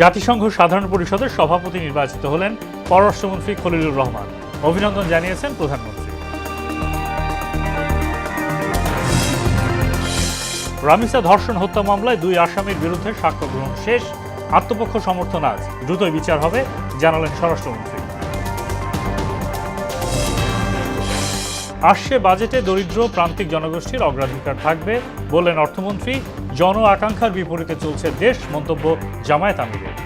জাতিসংঘ সাধারণ পরিষদের সভাপতি নির্বাচিত হলেন পররাষ্ট্রমন্ত্রী খলিলুর রহমান। অভিনন্দন জানিয়েছেন প্রধানমন্ত্রী। রামিসা ধর্ষণ হত্যা মামলায় 2 আসামির বিরুদ্ধে সাক্ষ্য গ্রহণ শেষ, আত্মপক্ষ সমর্থন আজ, দ্রুতই বিচার হবে জানালেন স্বরাষ্ট্রমন্ত্রী। আসছে বাজেটে দরিদ্র প্রান্তিক জনগোষ্ঠীর অগ্রাধিকার থাকবে বললেন অর্থমন্ত্রী। জন আকাঙ্ক্ষার বিপরীতে চলছে দেশ, মন্তব্য জামায়াত আমিরের।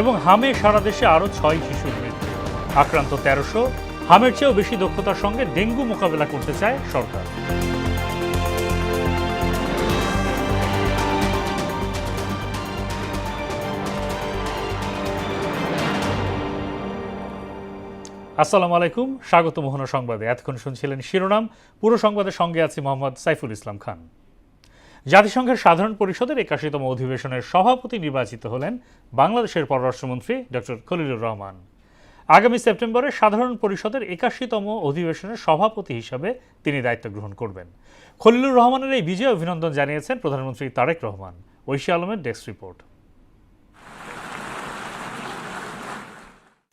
এবং হামে সারা দেশে আরও 6 শিশুর মৃত্যু, আক্রান্ত 1300। হামের চেয়েও বেশি দক্ষতার সঙ্গে ডেঙ্গু মোকাবেলা করতে চায় সরকার। আসসালামু আলাইকুম, স্বাগত মোহনা সংবাদে। এতক্ষণ শুনছিলেন শিরোনাম, পুরো সংবাদের সঙ্গে আছি মোহাম্মদ সাইফুল ইসলাম খান। জাতিসংঘের সাধারণ পরিষদের 81তম অধিবেশনের সভাপতি নির্বাচিত হলেন বাংলাদেশের পররাষ্ট্রমন্ত্রী ডক্টর খলিলুর রহমান। আগামী সেপ্টেম্বরে সাধারণ পরিষদের 81তম অধিবেশনের সভাপতি হিসাবে তিনি দায়িত্ব গ্রহণ করবেন। খলিলুর রহমানের এই বিজয়ে অভিনন্দন জানিয়েছেন প্রধানমন্ত্রী তারেক রহমান। ঐশী আলমের ডেস্ক রিপোর্ট।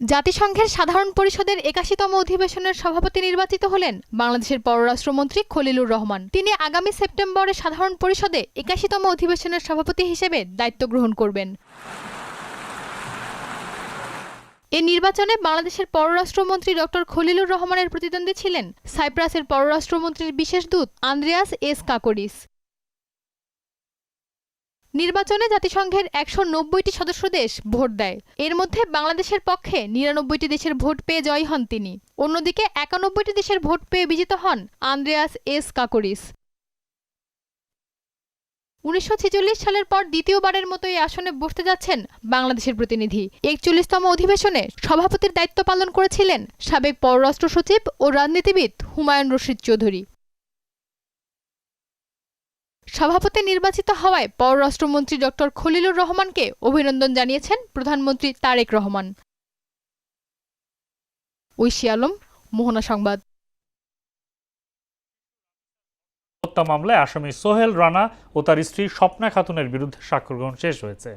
জাতিসংঘের সাধারণ পরিষদের 81তম অধিবেশনের সভাপতি নির্বাচিত হলেন বাংলাদেশের পররাষ্ট্রমন্ত্রী খলিলুর রহমান। তিনি আগামী সেপ্টেম্বরে সাধারণ পরিষদে 81তম অধিবেশনের সভাপতি হিসেবে দায়িত্ব গ্রহণ করবেন। এ নির্বাচনে বাংলাদেশের পররাষ্ট্রমন্ত্রী ডক্টর খলিলুর রহমানের প্রতিদ্বন্দ্বী ছিলেন সাইপ্রাসের পররাষ্ট্রমন্ত্রীর বিশেষ দূত আন্দ্রেয়াস এস কাকোরিস। নির্বাচনে জাতিসংঘের 190টি সদস্য দেশ ভোট দেয়। এর মধ্যে বাংলাদেশের পক্ষে 99টি দেশের ভোট পেয়ে জয়ী হন তিনি। অন্যদিকে 91টি দেশের ভোট পেয়ে বিজিত হন আন্দ্রেয়াস এস কাকোরিস। 1946 সালের পর দ্বিতীয়বারের মতো এই আসনে বসতে যাচ্ছেন বাংলাদেশের প্রতিনিধি। 41তম অধিবেশনে সভাপতির দায়িত্ব পালন করেছিলেন সাবেক পররাষ্ট্র সচিব ও রাজনীতিবিদ হুমায়ুন রশিদ চৌধুরী। সভাপতি নির্বাচিত হওয়ায় পররাষ্ট্রমন্ত্রী ডক্টর খলিলুর রহমানকে অভিনন্দন জানিয়েছেন প্রধানমন্ত্রী তারেক রহমান। ঐশী আলম, মোহনা সংবাদ। হত্যা মামলায় আসামি সোহেল রানা ও তার স্ত্রী স্বপ্না খাতুনের বিরুদ্ধে সাক্ষ্য গ্রহণ শেষ হয়েছে।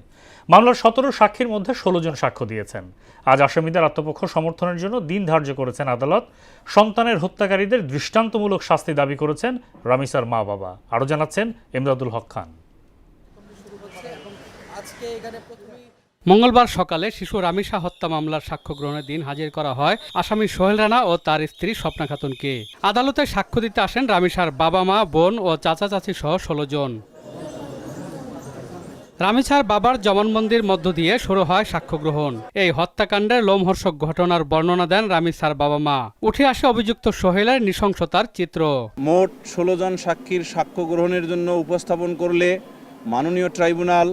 মামলার 17 সাক্ষীর মধ্যে 16 জন সাক্ষ্য দিয়েছেন। আজ আসামিদের আত্মপক্ষ সমর্থনের জন্য দিন ধার্য করেছেন আদালত। সন্তানের হত্যাকারীদের দৃষ্টান্তমূলক শাস্তি দাবি করেছেন রামিসার মা বাবা। আরও জানাচ্ছেন এমদাদুল হক খান। মঙ্গলবার সকালে শিশু রামিসা হত্যা মামলার সাক্ষ্য গ্রহণের দিন হাজির করা হয় আসামি সোহেল রানা ও তার স্ত্রী স্বপ্না খাতুনকে। আদালতে সাক্ষ্য দিতে আসেন রামিসার বাবা মা, বোন ও চাচা চাচি সহ 16 জন। রামিসার বাবার জবানবন্দির মধ্য দিয়ে শুরু হয় সাক্ষ্য গ্রহণ। এই হত্যাকাণ্ডের লোমহর্ষক ঘটনার বর্ণনা দেন রামিসার বাবা মা। উঠে আসে অভিযুক্ত সোহেলের নৃশংসতার চিত্র। মোট 16 জন সাক্ষীর সাক্ষ্য গ্রহণের জন্য উপস্থাপন করলে মাননীয় ট্রাইব্যুনাল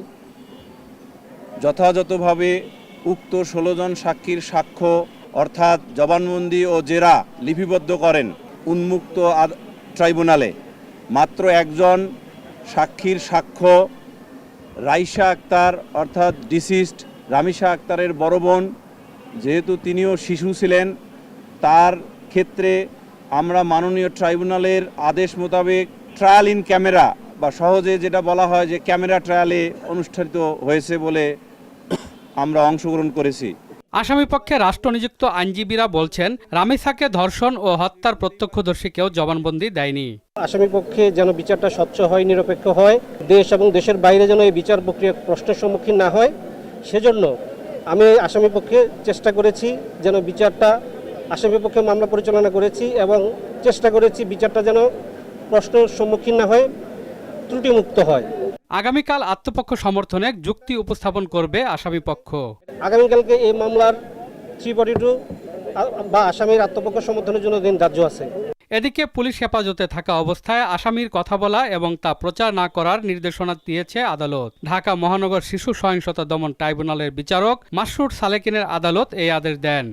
যথাযথভাবে উক্ত 16 জন সাক্ষীর সাক্ষ্য অর্থাৎ জবানবন্দি ও জেরা লিপিবদ্ধ করেন উন্মুক্ত ট্রাইব্যুনালে। মাত্র একজন সাক্ষীর সাক্ষ্য রাইসা আক্তার অর্থাৎ ডিসিস্ট রামিসা আক্তারের বড় বোন, যেহেতু তিনিও শিশু ছিলেন, তার ক্ষেত্রে আমরা মাননীয় ট্রাইব্যুনালের আদেশ মোতাবেক ট্রায়াল ইন ক্যামেরা বা সহজে যেটা বলা হয় যে ক্যামেরা ট্রায়ালে অনুষ্ঠিত হয়েছে বলে আমরা অংশগ্রহণ করেছি। আসামি পক্ষে রাষ্ট্রনিযুক্ত আইনজীবীরা বলছেন রামিসাকে ধর্ষণ ও হত্যার প্রত্যক্ষদর্শী কেউ জবানবন্দি দেয়নি। আসামি পক্ষে যেন বিচারটা স্বচ্ছ হয়, নিরপেক্ষ হয়, দেশ এবং দেশের বাইরে যেন এই বিচার প্রক্রিয়া প্রশ্নের সম্মুখীন না হয়, সেজন্য আমি আসামি পক্ষে চেষ্টা করেছি যেন বিচারটা আসামি পক্ষে মামলা পরিচালনা করেছি এবং চেষ্টা করেছি বিচারটা যেন প্রশ্নের সম্মুখীন না হয়, ত্রুটিমুক্ত হয়। আগামীকাল আত্মপক্ষ সমর্থনে যুক্তি উপস্থাপন করবে আসামি পক্ষ। আগামীকালকে এই মামলার 342 বা আসামির আত্মপক্ষ সমর্থনের জন্য দিন ধার্য আছে। এদিকে পুলিশ হেফাজতে থাকা অবস্থায় আসামির কথা বলা এবং তা প্রচার না করার নির্দেশনা দিয়েছে আদালত। ঢাকা মহানগর শিশু সহিংসতা দমন ট্রাইব্যুনালের বিচারক মাসরুর সালেকিনের আদালত এই আদেশ দেন।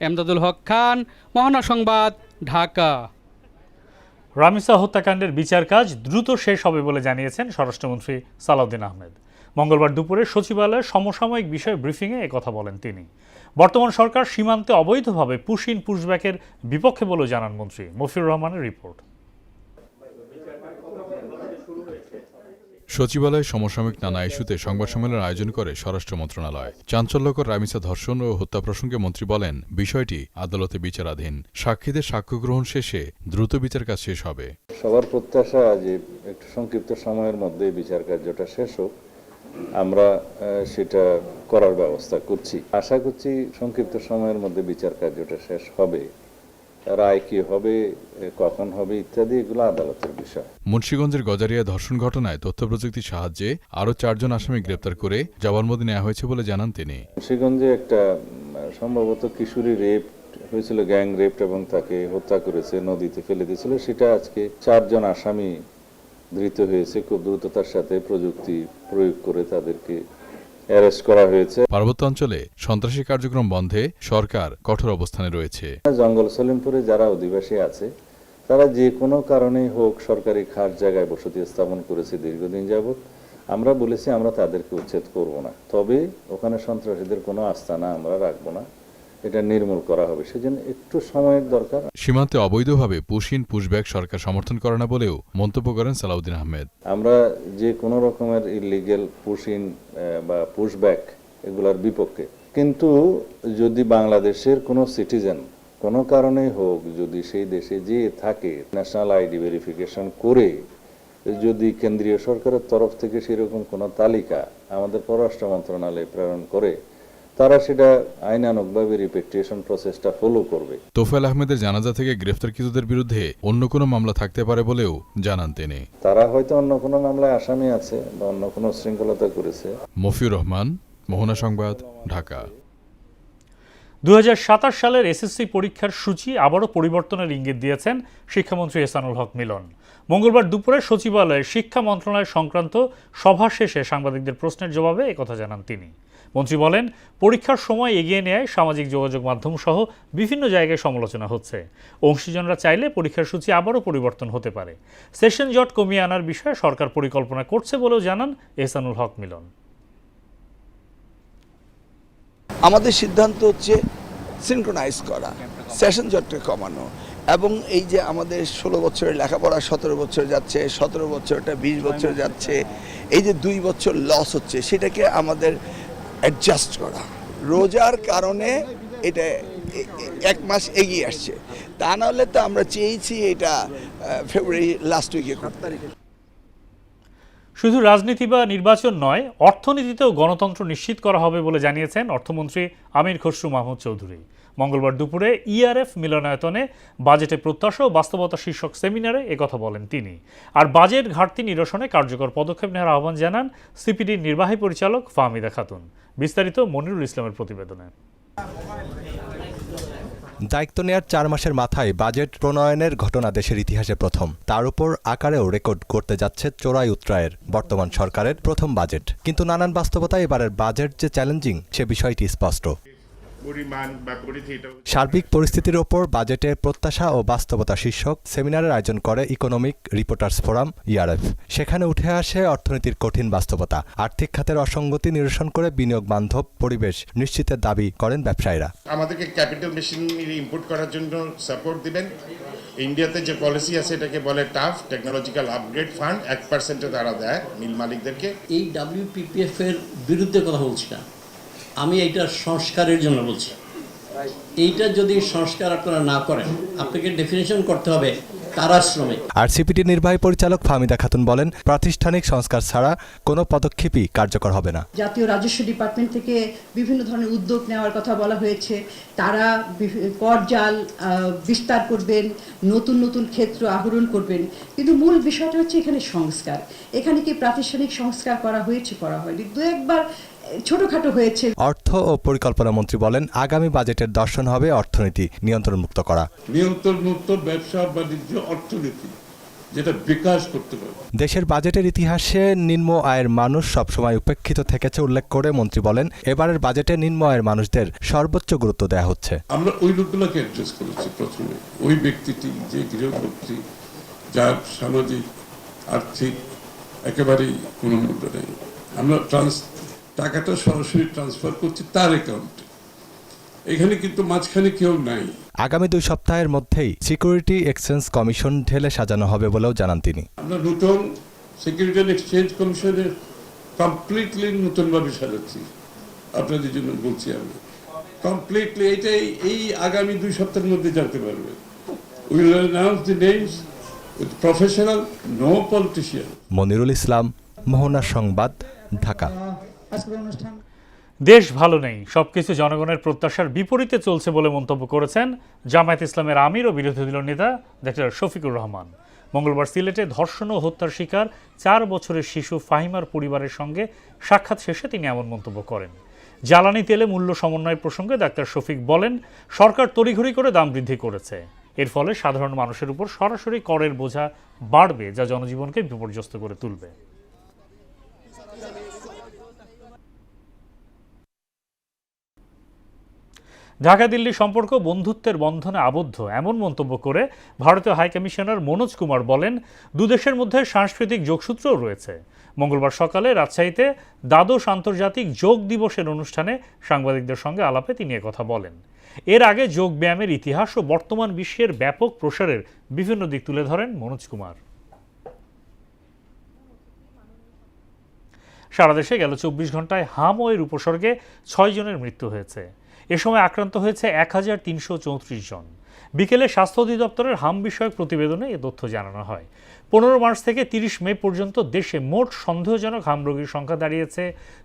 এমদাদুল হক খান, মোহনা সংবাদ, ঢাকা। রামিসা হত্যাকাণ্ডের বিচার কাজ দ্রুত শেষ হবে বলে জানিয়েছেন স্বরাষ্ট্রমন্ত্রী সালাউদ্দিন আহমেদ। মঙ্গলবার দুপুরে সচিবালয়ে সমসাময়িক বিষয়ে ব্রিফিংয়ে একথা বলেন তিনি। বর্তমান সরকার সীমান্তে অবৈধভাবে পুশ ইন পুশব্যাকের বিপক্ষে বলে জানান মন্ত্রী। মফিউর রহমানের রিপোর্ট। সচিবালয়ে সমসাময়িক নানা ইস্যুতে সংবাদ সম্মেলন আয়োজন করে স্বরাষ্ট্র মন্ত্রণালয়। চাঞ্চল্যকর রামিসা ধর্ষণ ও হত্যা প্রসঙ্গে মন্ত্রী বলেন, বিষয়টি আদালতে বিচারাধীন। সাক্ষীদের সাক্ষ্য গ্রহণ শেষে দ্রুত বিচার কাজ শেষ হবে। সবার প্রত্যাশা যে একটু সংক্ষিপ্ত সময়ের মধ্যে বিচার কার্যটা শেষ হোক, আমরা সেটা করার ব্যবস্থা করছি। আশা করছি সংক্ষিপ্ত সময়ের মধ্যে বিচার কার্যটা শেষ হবে। রায় কি হবে, কখন হবে ইত্যাদি এগুলো আদালতের বিষয়। মুন্সিগঞ্জের গজারিয়া ধর্ষণ ঘটনায় তথ্য প্রযুক্তির সাহায্যে আরও 4 জন আসামি গ্রেপ্তার করে জবানবন্দি নেওয়া হয়েছে বলে জানান তিনি। মুন্সিগঞ্জে একটা সম্ভবত কিশোরী রেপ হয়েছিল, গ্যাং রেপ, এবং তাকে হত্যা করেছে, নদীতে ফেলে দিয়েছিল। সেটা আজকে 4 জন আসামি ধৃত হয়েছে। খুব দ্রুততার সাথে প্রযুক্তি প্রয়োগ করে তাদেরকে অ্যারেস্ট করা হয়েছে। পার্বত্য অঞ্চলে সন্ত্রাসী কার্যক্রম বন্ধে সরকার কঠোর অবস্থানে রয়েছে। জঙ্গল সলিমপুরে যারা অধিবাসী আছে তারা যে কোনো কারণেই হোক সরকারি খাস জায়গায় বসতি স্থাপন করেছে দীর্ঘদিন যাবৎ, আমরা বলেছি আমরা তাদেরকে উচ্ছেদ করব না, তবে ওখানে সন্ত্রাসীদের কোনো আস্তানা আমরা রাখবো না, এটা নির্মূল করা হবে। সেজন্য একটু সময়ের দরকার। সীমান্তে অবৈধভাবে পুশইন পুশব্যাক সরকার সমর্থন করে না বলেও মন্তব্য করেন সালাউদ্দিন আহমেদ। আমরা যে কোনো রকমের ইলিগেল পুশইন বা পুশব্যাক এগুলোর বিপক্ষে, কিন্তু যদি বাংলাদেশের কোনো সিটিজেন কোনো কারণেই হোক যদি সেই দেশে যে থাকে ন্যাশনাল আইডি ভেরিফিকেশন করে যদি কেন্দ্রীয় সরকারের তরফ থেকে সেরকম কোনো তালিকা আমাদের পররাষ্ট্র মন্ত্রণালয়ে প্রেরণ করে, তারা সেটা আইনানুগভাবে রিপেট্রিয়েশন প্রসেসটা ফলো করবে। তোফায়েল আহমেদের জানাজা থেকে গ্রেফতারকৃতদের বিরুদ্ধে অন্য কোনো মামলা থাকতে পারে বলেও জানান তিনি। তারা হয়তো অন্য কোনো মামলায় আসামি আছে বা অন্য কোনো শৃঙ্খলতা করেছে। মফিউর রহমান, মোহনা সংবাদ, ঢাকা। 2027 সালের এসএসসি পরীক্ষার সূচি আবারও পরিবর্তনের ইঙ্গিত দিয়েছেন শিক্ষামন্ত্রী এহসানুল হক মিলন। মঙ্গলবার দুপুরে সচিবালয়ে শিক্ষা মন্ত্রণালয় সংক্রান্ত সভা শেষে সাংবাদিকদের প্রশ্নের জবাবে একথা জানান তিনি। মন্ত্রী বলেন, পরীক্ষার সময় এগিয়ে নেয় সামাজিক যোগাযোগ মাধ্যম সহ বিভিন্ন জায়গায় সমালোচনা হচ্ছে। অংশীজনরা চাইলে পরীক্ষার সূচি আবারও পরিবর্তন হতে পারে। সেশন জট কমিয়ে আনার বিষয়ে সরকার পরিকল্পনা করছে বলেও জানান এহসানুল হক মিলন। আমাদের সিদ্ধান্ত হচ্ছে সিনক্রোনাইজ করা, সেশন জটকে কমানো, এবং এই যে আমাদের 16 বছরের লেখাপড়া 17 বছর যাচ্ছে, 17 বছরটা 20 বছর যাচ্ছে, এই যে 2 বছর লস হচ্ছে সেটাকে আমাদের অ্যাডজাস্ট করা। রোজার কারণে এটা 1 মাস এগিয়ে আসছে, তা নাহলে তো আমরা চেয়েছি এটা ফেব্রুয়ারি লাস্ট উইকে করতে। শুধু রাজনীতি বা নির্বাচন নয়, অর্থনীতিতেও গণতন্ত্র নিশ্চিত করা হবে বলে জানিয়েছেন অর্থমন্ত্রী আমির খসরু মাহমুদ চৌধুরী। মঙ্গলবার দুপুরে ইআরএফ মিলনায়তনে বাজেটে প্রত্যাশা ও বাস্তবতা শীর্ষক সেমিনারে একথা বলেন তিনি। আর বাজেট ঘাটতি নিরসনে কার্যকর পদক্ষেপ নেওয়ার আহ্বান জানান সিপিডির নির্বাহী পরিচালক ফাহমিদা খাতুন। বিস্তারিত মনিরুল ইসলামের প্রতিবেদনে। দায়িত্ব নেয়ার 4 মাসের মাথায় বাজেট প্রণয়নের ঘটনা দেশের ইতিহাসে প্রথম। তার উপর আকারেও রেকর্ড করতে যাচ্ছে চোরাই উত্তরায়ের বর্তমান সরকারের প্রথম বাজেট। কিন্তু নানান বাস্তবতায় এবারের বাজেট যে চ্যালেঞ্জিং সে বিষয়টি স্পষ্ট। সার্বিক পরিস্থিতির ওপর বাজেটের প্রত্যাশা ও বাস্তবতা শীর্ষক সেমিনারের আয়োজন করে ইকোনমিক রিপোর্টার্স ফোরাম ইআরএফ। সেখানে উঠে আসে অর্থনীতির কঠিন বাস্তবতা। আর্থিক খাতের অসঙ্গতি নিরসন করে বিনিয়োগ বান্ধব পরিবেশ নিশ্চিতের দাবি করেন ব্যবসায়ীরা। আমাদেরকে ক্যাপিটাল মেশিনারি ইম্পোর্ট করার জন্য সাপোর্ট দিবেন। ইন্ডিয়াতে যে পলিসি আছে এটাকে বলে টাফ টেকনোলজিক্যাল আপগ্রেড ফান্ড, 1% তারা দেয় মিল মালিকদেরকে। এই WPPF এর বিরুদ্ধে কথা বলছি না, আমি এইটা সংস্কারের জন্য বলছি। এইটা যদি সংস্কার আপনারা না করেন, আপনাকে ডেফিনেশন করতে হবে কারা শ্রমিক। আর সিপিটি নির্বাহী পরিচালক ফাহমিদা খাতুন বলেন, প্রাতিষ্ঠানিক সংস্কার ছাড়া কোনো পদক্ষেপই কার্যকর হবে না। জাতীয় রাজস্ব ডিপার্টমেন্ট থেকে বিভিন্ন ধরনের উদ্যোগ নেওয়ার কথা বলা হয়েছে। তারা কর জাল বিস্তার করবেন, নতুন নতুন ক্ষেত্র আহরণ করবেন, কিন্তু মূল বিষয়টা হচ্ছে এখানে সংস্কার। এখানে কি প্রাতিষ্ঠানিক সংস্কার করা হয়েছে, করা হয়নি, 2-1বার ছোটখাটো হয়েছে। অর্থ ও পরিকল্পনা মন্ত্রী বলেন, আগামী বাজেটের দর্শন হবে অর্থনীতি নিয়ন্ত্রণমুক্ত করা। নিয়ন্ত্রণমুক্ত ব্যবসা বাণিজ্য অর্থনীতি যেটা বিকাশ করতে পারে। দেশের বাজেটের ইতিহাসে নিম্ন আয়ের মানুষ সবসময় উপেক্ষিত থেকেছে উল্লেখ করে মন্ত্রী বলেন, এবারের বাজেটে নিম্ন আয়ের মানুষদের সর্বোচ্চ গুরুত্ব দেওয়া হচ্ছে। আমরা ওই লোকগুলোকে অ্যাড্রেস করেছি প্রথমে। ওই ব্যক্তিটি যে গৃহকর্ত্রী, যার সামাজিক আর্থিক একেবারেই কোনো মূল্য নেই, আমরা টাকাটা সরাসরি ট্রান্সফার করছি তার অ্যাকাউন্টে। এখানে কিন্তু মাঝখানে কেউ নাই। আগামী 2 সপ্তাহের মধ্যেই সিকিউরিটি এক্সচেঞ্জ কমিশন ঢেলে সাজানো হবে বলেও জানান তিনি। আমরা নতুন সিকিউরিটি অ্যান্ড এক্সচেঞ্জ কমিশনের কমপ্লিটলি নতুনভাবে সাজাচ্ছি, আপনাদের জন্য বলছি আমি কমপ্লিটলি। এটাই এই আগামী 2 সপ্তাহের মধ্যে জানতে পারবে। We will announce the names with professional, no politician. Monirul Islam, Mohona সংবাদ, ঢাকা। দেশ ভালো নেই, সবকিছু জনগণের প্রত্যাশার বিপরীতে চলছে বলে মন্তব্য করেছেন জামায়াত ইসলামের আমির ও বিরোধী দলীয় নেতা ডক্টর শফিকুর রহমান। মঙ্গলবার সিলেটে ধর্ষণ ও হত্যার শিকার 4 বছরের শিশু ফাহিমার পরিবারের সঙ্গে সাক্ষাৎ শেষে তিনি এমন মন্তব্য করেন। জ্বালানি তেলে মূল্য সমন্বয় প্রসঙ্গে ডাক্তার শফিক বলেন, সরকার তড়িঘড়ি করে দাম বৃদ্ধি করেছে। এর ফলে সাধারণ মানুষের উপর সরাসরি করের বোঝা বাড়বে, যা জনজীবনকে বিপর্যস্ত করে তুলবে। ঢাকা দিল্লি সম্পর্ক বন্ধুত্বের বন্ধনে আবদ্ধ এমন মন্তব্য করে ভারতীয় হাইকমিশনার মনোজ কুমার বলেন, দুদেশের মধ্যে সাংস্কৃতিক যোগসূত্রও রয়েছে। মঙ্গলবার সকালে রাজশাহীতে দ্বাদশ আন্তর্জাতিক যোগ দিবসের অনুষ্ঠানে সাংবাদিকদের সঙ্গে আলাপে তিনি একথা বলেন। এর আগে যোগ ব্যায়ামের ইতিহাস ও বর্তমান বিশ্বের ব্যাপক প্রসারের বিভিন্ন দিক তুলে ধরেন মনোজ কুমার। সারা দেশে গেল 24 ঘন্টায় হাম ও এর উপসর্গে 6 জনের মৃত্যু হয়েছে। এ সময় আক্রান্ত হয়েছে 1334 জন। বিকেলে স্বাস্থ্য অধিদপ্তরের হাম বিষয়ক প্রতিবেদনে এ তথ্য জানানো হয়। 15 মার্চ থেকে 30 মে পর্যন্ত দেশে মোট সন্দেহজনক হাম রোগীর সংখ্যা দাঁড়িয়েছে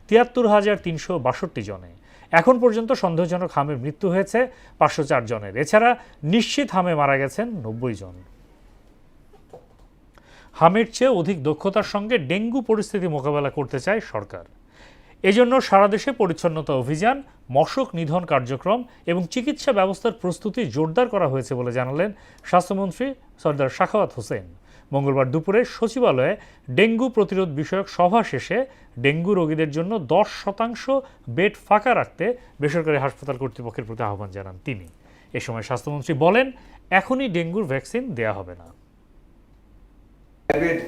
73,362 জনে। এখন পর্যন্ত সন্দেহজনক হামের মৃত্যু হয়েছে 504 জনের। এছাড়া নিশ্চিত হামে মারা গেছেন 90 জন। হামের চেয়ে অধিক দক্ষতার সঙ্গে ডেঙ্গু পরিস্থিতি মোকাবেলা করতে চায় সরকার। এজন্য সারা দেশে পরিচ্ছন্নতা অভিযান, মশক নিধন কার্যক্রম এবং চিকিৎসা ব্যবস্থার প্রস্তুতি জোরদার করা হয়েছে বলে জানালেন স্বাস্থ্যমন্ত্রী সরদার সাখাওয়াত হোসেন। মঙ্গলবার দুপুরে সচিবালয়ে ডেঙ্গু প্রতিরোধ বিষয়ক সভা শেষে ডেঙ্গু রোগীদের জন্য 10% বেড ফাঁকা রাখতে বেসরকারি হাসপাতাল কর্তৃপক্ষের প্রতি আহ্বান জানান তিনি। এ সময় স্বাস্থ্যমন্ত্রী বলেন, এখনই ডেঙ্গুর ভ্যাকসিন দেয়া হবে না। প্রাইভেট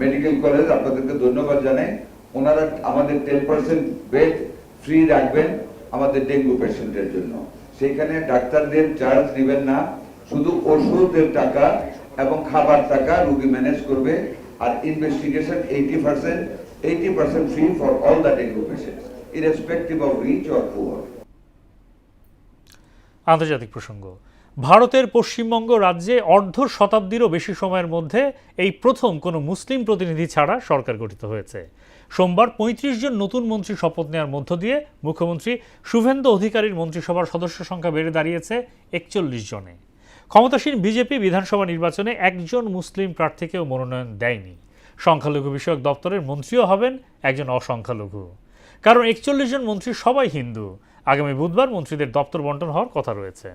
মেডিকেল কলেজ আপনাদেরকে ধন্যবাদ জানাই, ওনারা আমাদের 10% বেড ফ্রি রাখবেন আমাদের ডেঙ্গু পেশেন্টের জন্য। সেইখানে ডাক্তারদের চার্জ নেবেন না, শুধু ওষুধের টাকা এবং খাবার টাকা রোগী ম্যানেজ করবে। আর investigation 80% free for all the dengue patients irrespective of rich or poor. আন্তর্জাতিক প্রসঙ্গ। ভারতের পশ্চিমবঙ্গ রাজ্যে অর্ধ শতাব্দীরও বেশি সময়ের মধ্যে এই প্রথম কোনো মুসলিম প্রতিনিধি ছাড়া সরকার গঠিত হয়েছে। সোমবার 35 জন নতুন মন্ত্রী শপথ নেওয়ার মধ্য দিয়ে মুখ্যমন্ত্রী শুভেন্দু অধিকারীর মন্ত্রিসভার সদস্য সংখ্যা বেড়ে দাঁড়িয়েছে 41 জনে। ক্ষমতাসীন বিজেপি বিধানসভা নির্বাচনে একজন মুসলিম প্রার্থীকেও মনোনয়ন দেয়নি। সংখ্যালঘু বিষয়ক দপ্তরের মন্ত্রীও হবেন একজন অসংখ্যালঘু। কারণ 41 জন মন্ত্রী সবাই হিন্দু। আগামী বুধবার মন্ত্রীদের দপ্তর বন্টন হওয়ার কথা রয়েছে।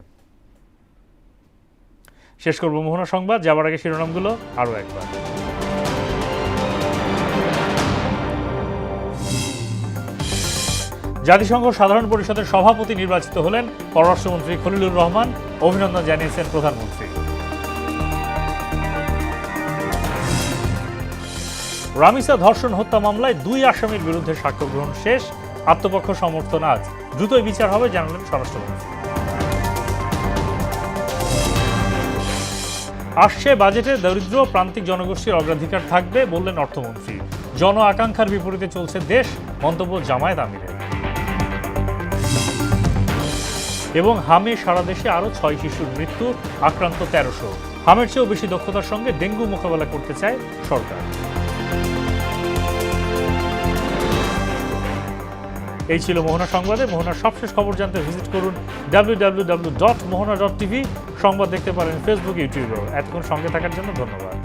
শেষ করব মোহনা সংবাদ, যাবার আগে শিরোনামগুলো আরও একবার। জাতিসংঘ সাধারণ পরিষদের সভাপতি নির্বাচিত হলেন পররাষ্ট্রমন্ত্রী খলিলুর রহমান। অভিনন্দন জানিয়েছেন প্রধানমন্ত্রী। রামিসা ধর্ষণ হত্যা মামলায় 2 আসামির বিরুদ্ধে সাক্ষ্য গ্রহণ শেষ। আত্মপক্ষ সমর্থন আজ, দ্রুতই বিচার হবে জানালেন স্বরাষ্ট্রমন্ত্রী। আসছে বাজেটে দরিদ্র প্রান্তিক জনগোষ্ঠীর অগ্রাধিকার থাকবে বললেন অর্থমন্ত্রী। জন আকাঙ্ক্ষার বিপরীতে চলছে দেশ, মন্তব্য জামায়াত আমিরের। এবং হামে সারা দেশে আরও 6 শিশুর মৃত্যু, আক্রান্ত 1300। হামের চেয়েও বেশি দক্ষতার সঙ্গে ডেঙ্গু মোকাবেলা করতে চায় সরকার। এই ছিল মোহনা সংবাদে। মোহনার সবশেষ খবর জানতে ভিজিট করুন www.mohana.tv। সংবাদ দেখতে পারেন ফেসবুক, ইউটিউবেও। এতক্ষণ সঙ্গে থাকার জন্য ধন্যবাদ।